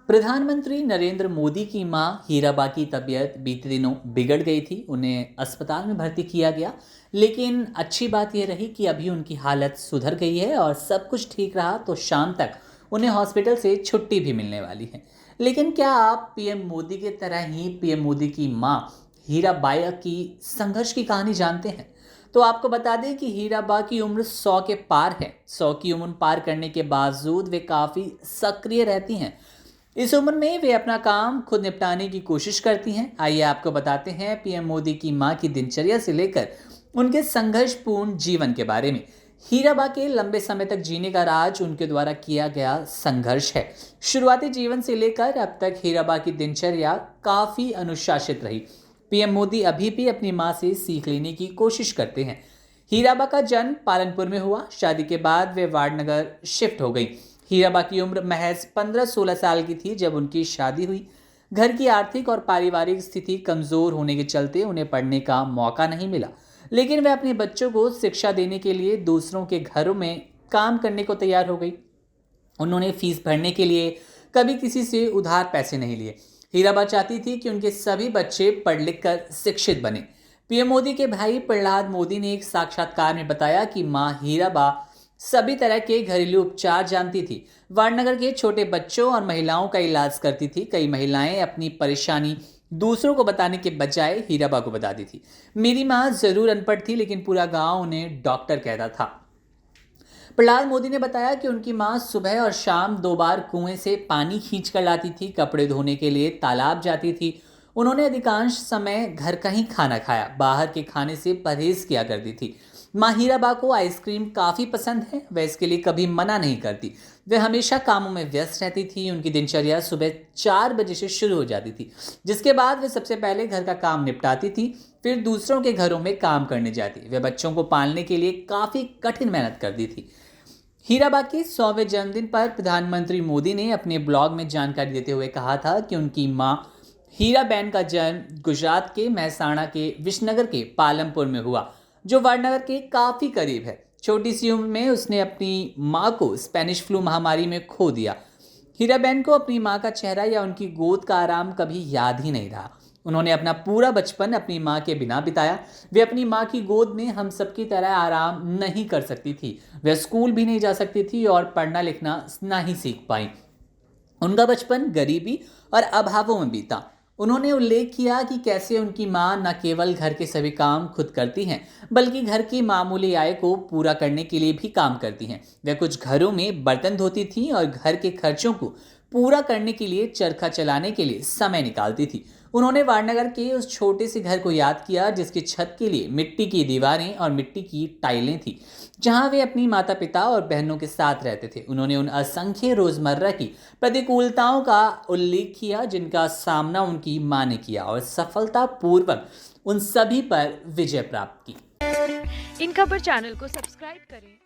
प्रधानमंत्री नरेंद्र मोदी की मां हीराबा की तबीयत बीते दिनों बिगड़ गई थी। उन्हें अस्पताल में भर्ती किया गया, लेकिन अच्छी बात यह रही कि अभी उनकी हालत सुधर गई है और सब कुछ ठीक रहा तो शाम तक उन्हें हॉस्पिटल से छुट्टी भी मिलने वाली है। लेकिन क्या आप पीएम मोदी की तरह ही पीएम मोदी की मां हीराबाई की संघर्ष की कहानी जानते हैं? तो आपको बता दें कि हीराबा की उम्र 100 के पार है। 100 की उम्र पार करने के बावजूद वे काफ़ी सक्रिय रहती हैं। इस उम्र में वे अपना काम खुद निपटाने की कोशिश करती हैं। आइए आपको बताते हैं पीएम मोदी की मां की दिनचर्या से लेकर उनके संघर्षपूर्ण जीवन के बारे में। हीराबा के लंबे समय तक जीने का राज उनके द्वारा किया गया संघर्ष है। शुरुआती जीवन से लेकर अब तक हीराबा की दिनचर्या काफी अनुशासित रही। पीएम मोदी अभी भी अपनी मां से सीख लेने की कोशिश करते हैं। हीराबा का जन्म पालनपुर में हुआ। शादी के बाद वे वाडनगर शिफ्ट हो गई। हीराबा की उम्र महज 15-16 साल की थी जब उनकी शादी हुई। घर की आर्थिक और पारिवारिक स्थिति कमजोर होने के चलते उन्हें पढ़ने का मौका नहीं मिला, लेकिन वे अपने बच्चों को शिक्षा देने के लिए दूसरों के घरों में काम करने को तैयार हो गई। उन्होंने फीस भरने के लिए कभी किसी से उधार पैसे नहीं लिए। हीराबा चाहती थी कि उनके सभी बच्चे पढ़ लिख कर शिक्षित बने। पीएम मोदी के भाई प्रहलाद मोदी ने एक साक्षात्कार में बताया कि मां हीराबा सभी तरह के घरेलू उपचार जानती थी। वाडनगर के छोटे बच्चों और महिलाओं का इलाज करती थी। कई महिलाएं अपनी परेशानी दूसरों को बताने के बजाय हीराबा को बताती थी। मेरी मां जरूर अनपढ़ थी, लेकिन पूरा गांव उन्हें डॉक्टर कहता था। प्रहलाद मोदी ने बताया कि उनकी मां सुबह और शाम 2 बार कुएं से पानी खींच कर लाती थी। कपड़े धोने के लिए तालाब जाती थी। उन्होंने अधिकांश समय घर का ही खाना खाया, बाहर के खाने से परहेज किया करती थी। मां हीराबा को आइसक्रीम काफ़ी पसंद है। वह इसके लिए कभी मना नहीं करती। वे हमेशा कामों में व्यस्त रहती थी। उनकी दिनचर्या सुबह 4 बजे से शुरू हो जाती थी, जिसके बाद वे सबसे पहले घर का काम निपटाती थी, फिर दूसरों के घरों में काम करने जाती। वे बच्चों को पालने के लिए काफ़ी कठिन मेहनत करती थी। हीराबा के 100वें जन्मदिन पर प्रधानमंत्री मोदी ने अपने ब्लॉग में जानकारी देते हुए कहा था कि उनकी मां हीराबेन का जन्म गुजरात के महसाणा के विसनगर के पालमपुर में हुआ, जो वाडनगर के काफ़ी करीब है। छोटी सी उम्र में उसने अपनी मां को स्पेनिश फ्लू महामारी में खो दिया। हीराबेन को अपनी मां का चेहरा या उनकी गोद का आराम कभी याद ही नहीं रहा। उन्होंने अपना पूरा बचपन अपनी मां के बिना बिताया। वे अपनी मां की गोद में हम सबकी तरह आराम नहीं कर सकती थी। वे स्कूल भी नहीं जा सकती थी और पढ़ना लिखना ना ही सीख पाई। उनका बचपन गरीबी और अभावों में बीता। उन्होंने उल्लेख किया कि कैसे उनकी मां न केवल घर के सभी काम खुद करती हैं, बल्कि घर की मामूली आय को पूरा करने के लिए भी काम करती हैं। वे कुछ घरों में बर्तन धोती थीं और घर के खर्चों को पूरा करने के लिए चरखा चलाने के लिए समय निकालती थी। उन्होंने वाडनगर के उस छोटे से घर को याद किया जिसकी छत के लिए मिट्टी की दीवारें और मिट्टी की टाइलें थी, जहां वे अपनी माता पिता और बहनों के साथ रहते थे। उन्होंने उन असंख्य रोजमर्रा की प्रतिकूलताओं का उल्लेख किया जिनका सामना उनकी मां ने किया और सफलतापूर्वक उन सभी पर विजय प्राप्त की। इन खबर चैनल को सब्सक्राइब करें।